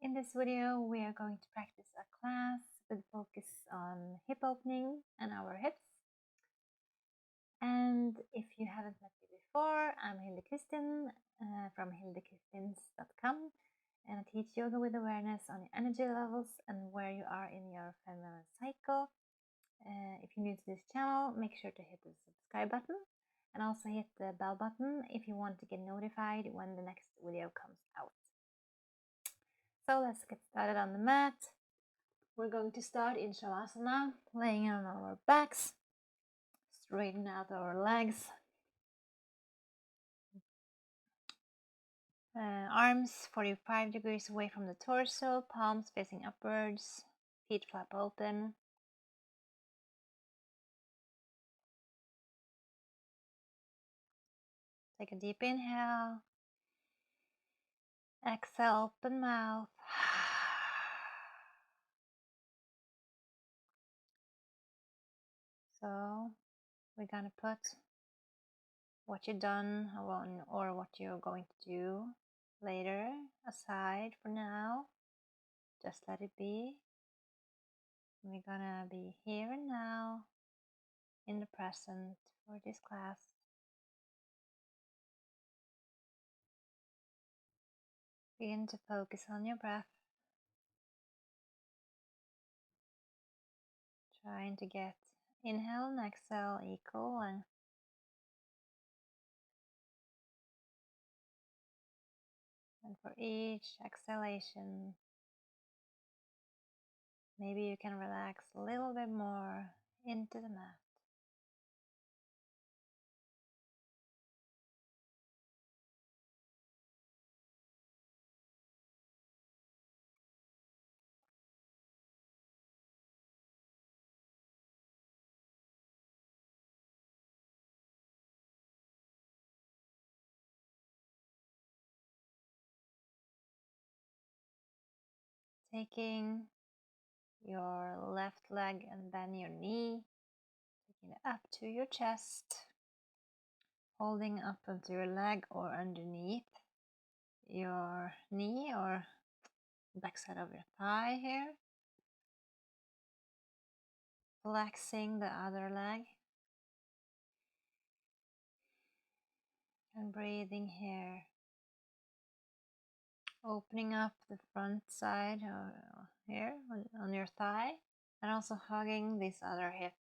In this video, we are going to practice a class with focus on hip opening and our hips. And if you haven't met me before, I'm Hilde Kristin from hildekristians.com, and I teach yoga with awareness on your energy levels and where you are in your feminine cycle. If you're new to this channel, make sure to hit the subscribe button and also hit the bell button if you want to get notified when the next video comes out. So let's get started on the mat. We're going to start in Shavasana, laying on our backs, straighten out our legs, arms 45 degrees away from the torso, palms facing upwards, feet flap open. Take a deep inhale, exhale, open mouth. So we're gonna put what you've done or what you're going to do later aside for now. Just let it be. We're gonna be here and now in the present for this class. Begin to focus on your breath. Trying to get inhale and exhale equal length. And for each exhalation, maybe you can relax a little bit more into the mat. Taking your left leg and then your knee, taking it up to your chest, holding up onto your leg or underneath your knee or backside of your thigh here. Flexing the other leg and breathing here. Opening up the front side here on your thigh and also hugging this other hip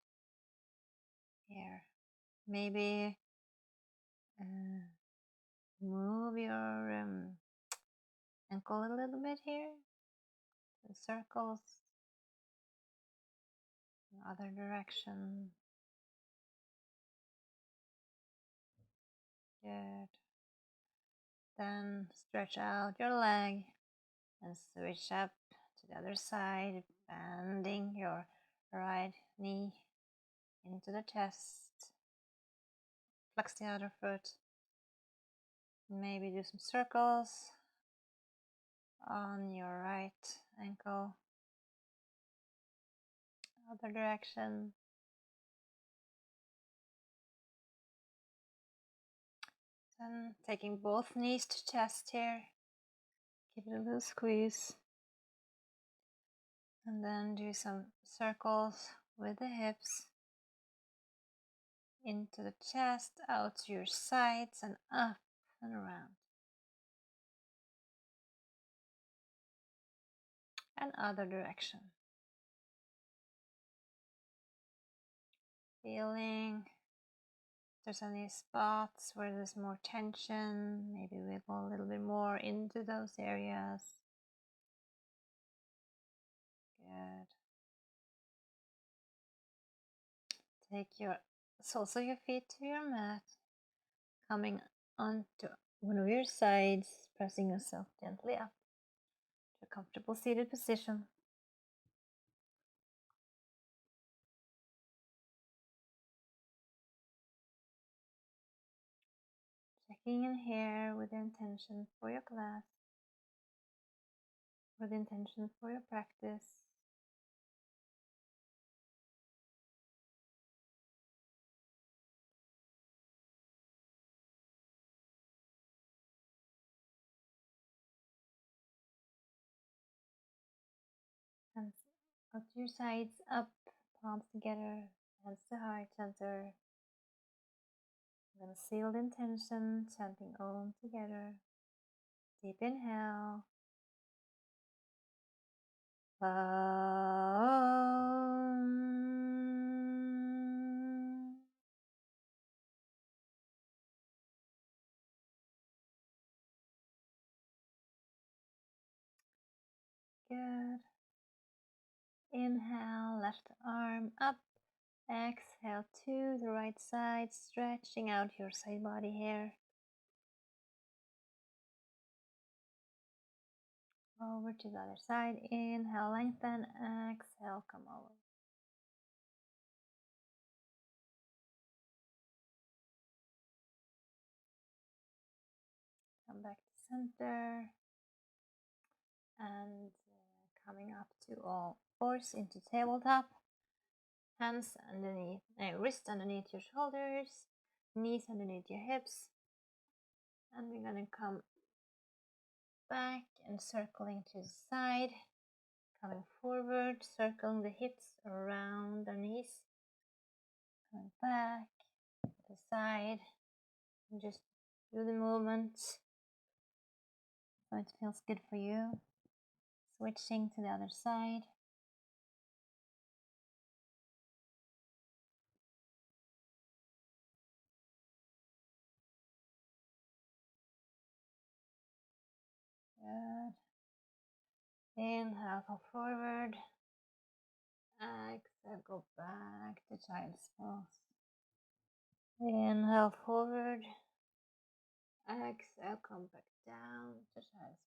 here. Maybe move your ankle a little bit here. The circles, the other direction. Good. Then stretch out your leg and switch up to the other side, bending your right knee into the chest. Flex the other foot. Maybe do some circles on your right ankle. Other direction. Then taking both knees to chest here. Give it a little squeeze. And then do some circles with the hips. Into the chest, out to your sides and up and around. And other direction. Feeling if there's any spots where there's more tension, maybe wiggle a little bit more into those areas. Good. Take your soles of your feet to your mat, coming onto one of your sides, pressing yourself gently up to a comfortable seated position. Checking in here with the intention for your class, with the intention for your practice. Hands out to your sides, up, palms together, hands to heart center. Then sealed intention, chanting Om together. Deep inhale. Om. Good. Inhale, left arm up. Exhale to the right side, stretching out your side body hair. Over to the other side. Inhale, lengthen. Exhale, come over. Come back to center. And coming up to all fours into tabletop. Hands underneath, wrists underneath your shoulders. Knees underneath your hips. And we're going to come back and circling to the side. Coming forward, circling the hips around the knees. Coming back to the side. And just do the movement so it feels good for you. Switching to the other side. Good. Inhale, go forward. Exhale, go back to child's pose. Inhale, forward. Exhale, come back down to child's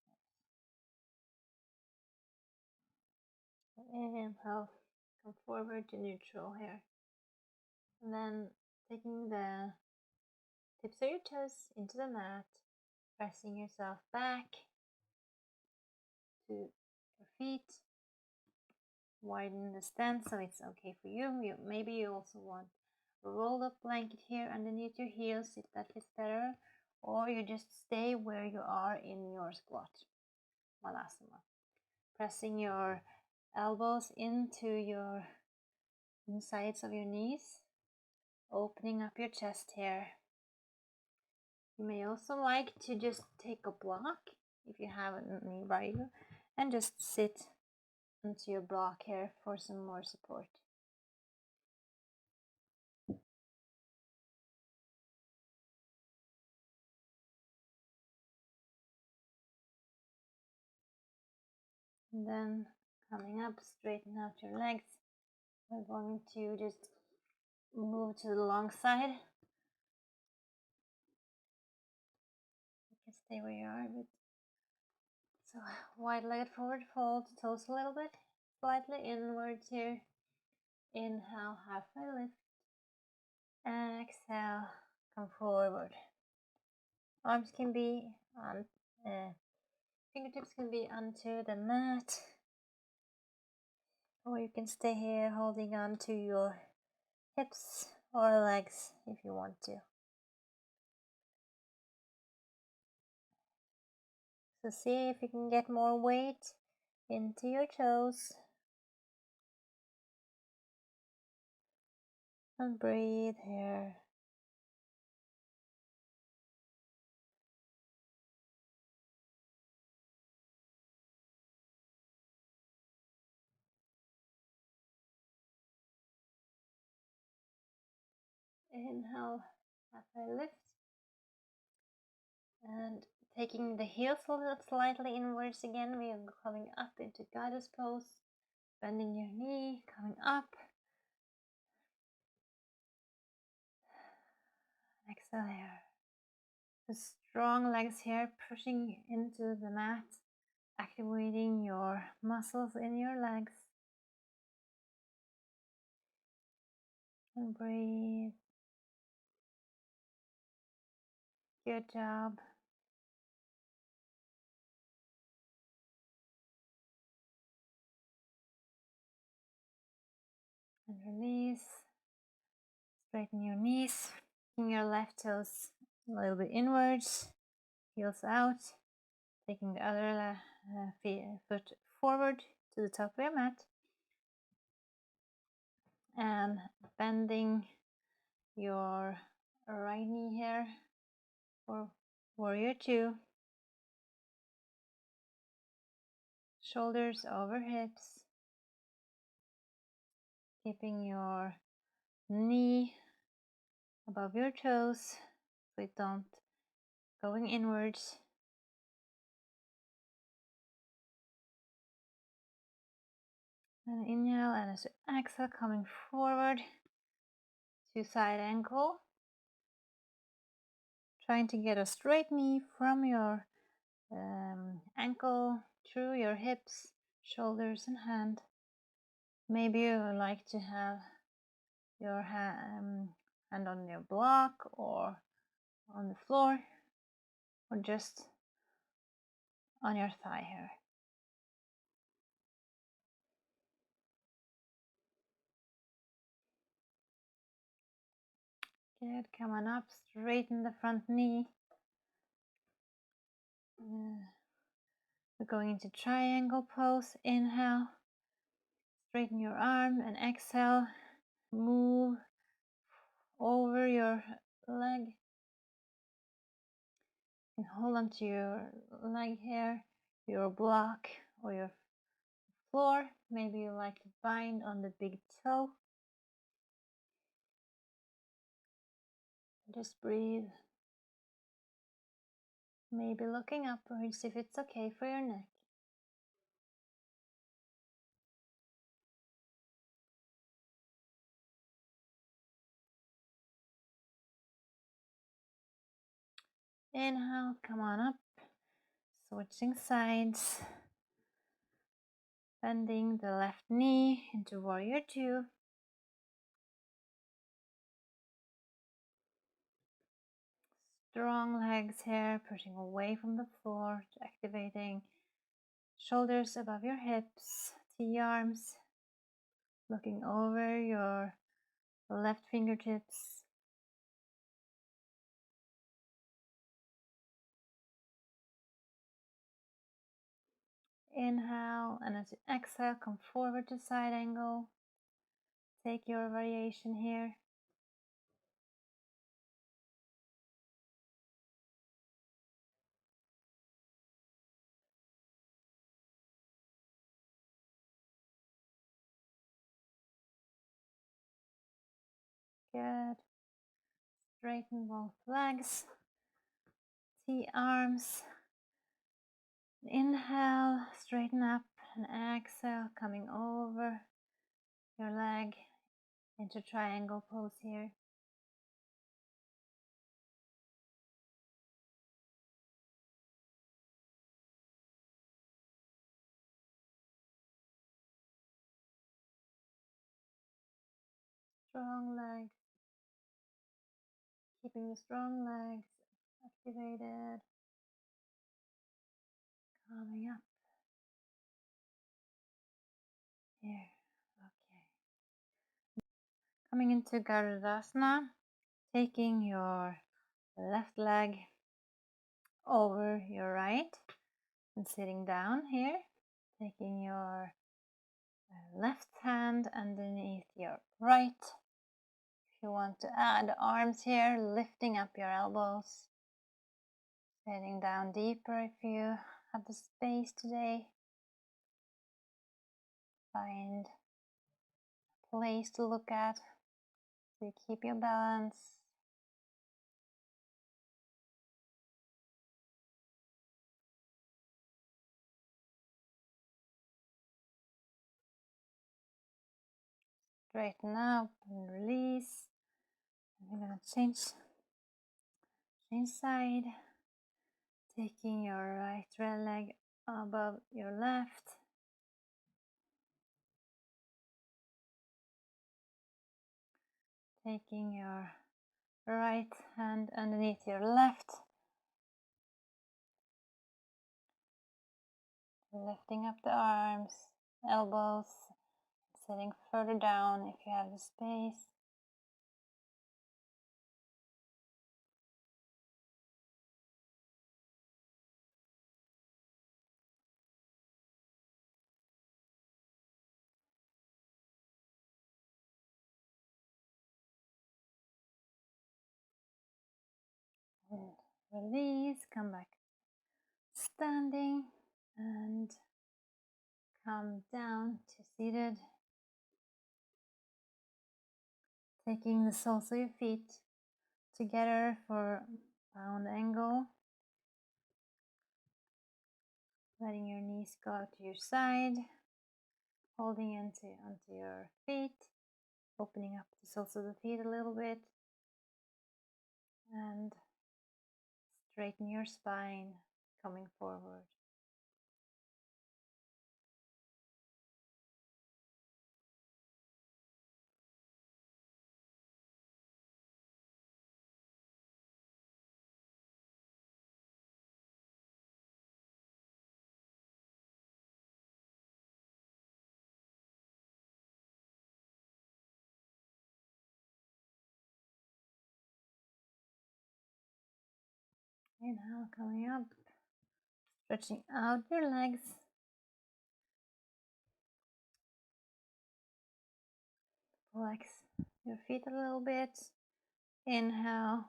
pose. Inhale, come forward to neutral here. And then taking the tips of your toes into the mat, pressing yourself back to your feet. Widen the stance so it's okay for you. Maybe you also want a rolled up blanket here underneath your heels if that fits better, or you just stay where you are in your squat, Malasana. Pressing your elbows into your insides of your knees, opening up your chest here. You may also like to just take a block if you have it nearby you and just sit into your block here for some more support. And then coming up, straighten out your legs. We're going to just move to the long side. You can stay where you are, but so wide-legged forward fold, toes a little bit, slightly inwards here. Inhale, halfway lift. Exhale, come forward. Arms can be on, fingertips can be onto the mat, or you can stay here holding on to your hips or legs if you want to. So see if you can get more weight into your toes. And breathe here. Inhale, halfway lift. And taking the heels a little slightly inwards again, we are coming up into goddess pose. Bending your knee, coming up. Exhale here. The strong legs here, pushing into the mat, activating your muscles in your legs. And breathe. Good job. And release. Straighten your knees. Taking your left toes a little bit inwards. Heels out. Taking the other foot forward to the top of your mat and bending your right knee here for warrior two. Shoulders over hips, keeping your knee above your toes so it don't going inwards. And inhale, and as you exhale, coming forward to side angle. Trying to get a straight knee from your ankle through your hips, shoulders, and hand. Maybe you would like to have your hand on your block or on the floor, or just on your thigh here. Good, come on up, straighten the front knee. We're going into triangle pose. Inhale, straighten your arm, and exhale, move over your leg. And hold on to your leg here, your block or your floor. Maybe you like to bind on the big toe. Just breathe. Maybe looking upwards if it's okay for your neck. Inhale, come on up. Switching sides. Bending the left knee into warrior two. Strong legs here, pushing away from the floor, activating shoulders above your hips, T-arms, looking over your left fingertips. Inhale, and as you exhale, come forward to side angle. Take your variation here. Good. Straighten both legs. T-arms. Inhale, straighten up, and exhale, coming over your leg into triangle pose here. Strong legs. Keeping the strong legs activated. Coming up. Here. Okay. Coming into Garudasana. Taking your left leg over your right and sitting down here. Taking your left hand underneath your right. If you want to add arms here, lifting up your elbows. Sitting down deeper if you have the space today. Find a place to look at so you keep your balance. Straighten up and release. And we're going to change side. Taking your right leg above your left. Taking your right hand underneath your left. Lifting up the arms, elbows, sitting further down if you have the space. Release, come back standing and come down to seated. Taking the soles of your feet together for round angle. Letting your knees go out to your side. Holding onto your feet. Opening up the soles of the feet a little bit. And straighten your spine, coming forward. Inhale, coming up. Stretching out your legs. Flex your feet a little bit. Inhale,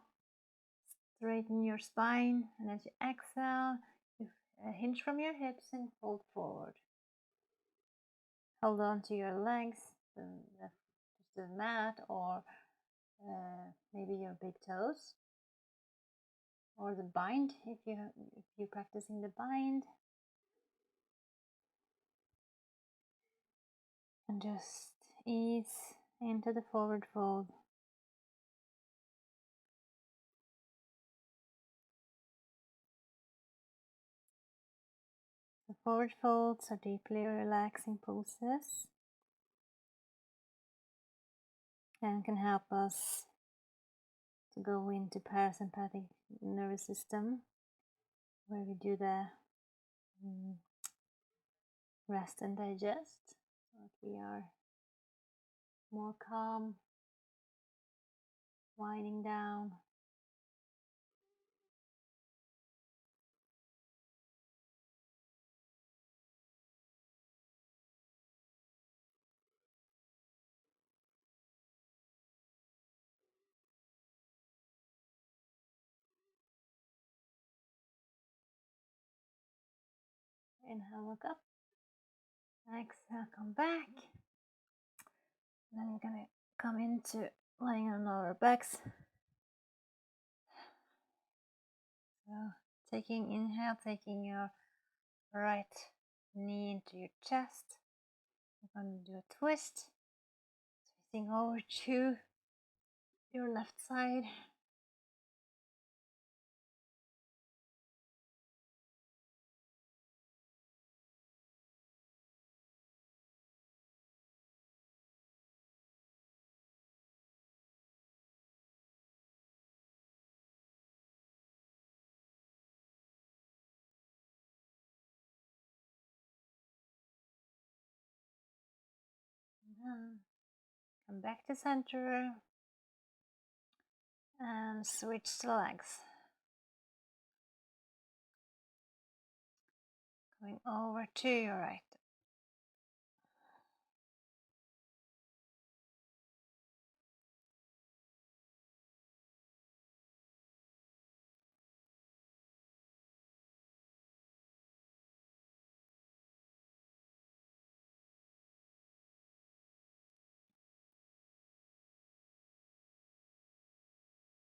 straighten your spine, and as you exhale, you hinge from your hips and fold forward. Hold on to your legs, just the mat, or maybe your big toes, or the bind if you're practicing the bind, and just ease into the forward fold. The forward folds are deeply relaxing poses and can help us to go into parasympathetic nervous system, where we do the rest and digest, so that we are more calm, winding down. Inhale, look up. Exhale, come back. Then we're gonna come into lying on our backs. So inhale, taking your right knee into your chest. We're going to do a twist, twisting over to your left side. Come back to center and switch the legs. Going over to your right.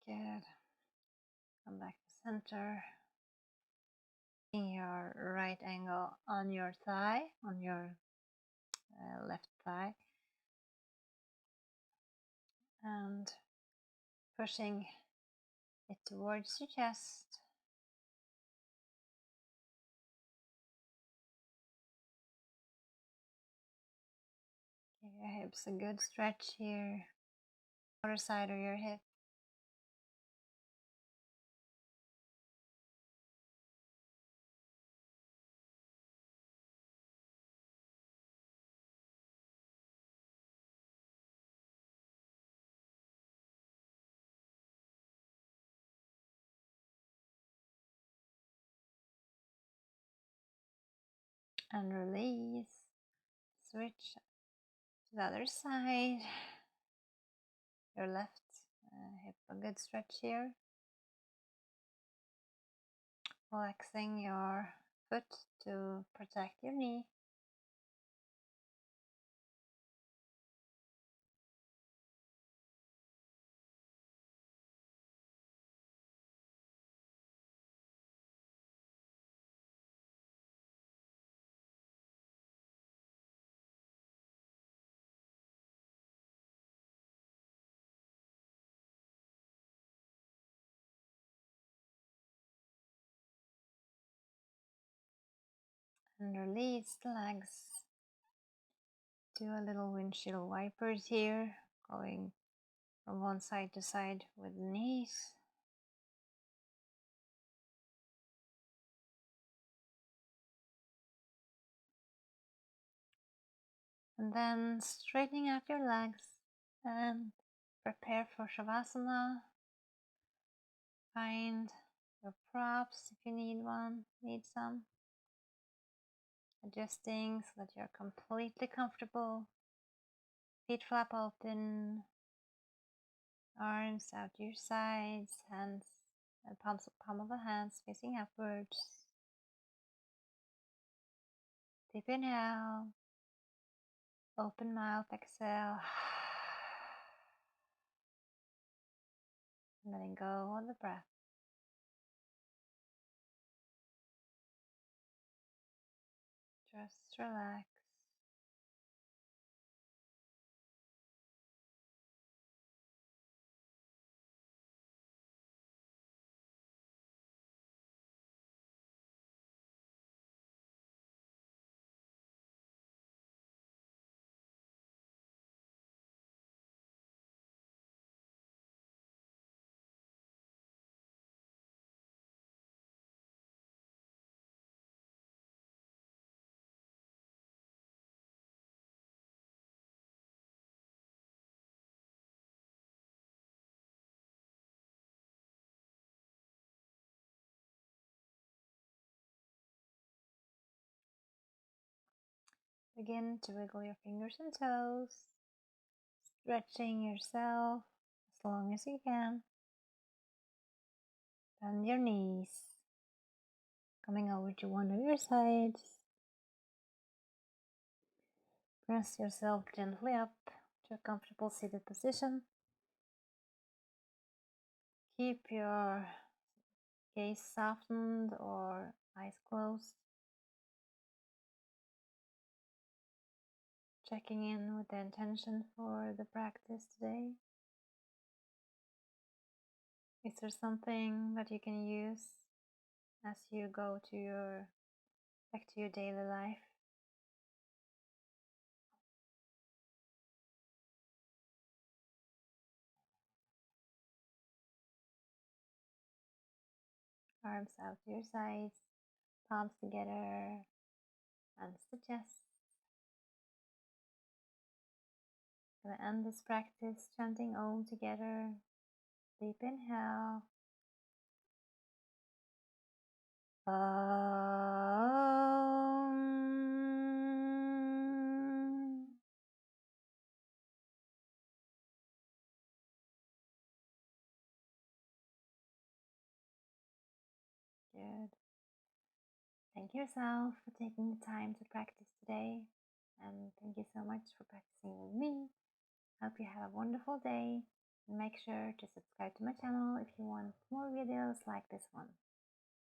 Good. Come back to center. Your right angle on your thigh, on your left thigh, and pushing it towards your chest. Give your hips a good stretch here. Other side of your hip. And release. Switch to the other side. Your left hip, a good stretch here. Flexing your foot to protect your knee. And release the legs. Do a little windshield wipers here, going from one side to side with the knees. And then straightening out your legs and prepare for Shavasana. Find your props if you need some. Adjusting so that you're completely comfortable. Feet flap open, arms out to your sides, hands and palm of the hands facing upwards. Deep inhale, open mouth, exhale. Letting go of the breath. Just relax. Begin to wiggle your fingers and toes, stretching yourself as long as you can. Bend your knees, coming over to one of your sides. Press yourself gently up to a comfortable seated position. Keep your gaze softened or eyes closed. Checking in with the intention for the practice today. Is there something that you can use as you go to back to your daily life? Arms out to your sides, palms together, hands to chest. Gonna end this practice chanting Om together. Deep inhale. Om. Good. Thank yourself for taking the time to practice today. And thank you so much for practicing with me. Hope you have a wonderful day. And make sure to subscribe to my channel if you want more videos like this one.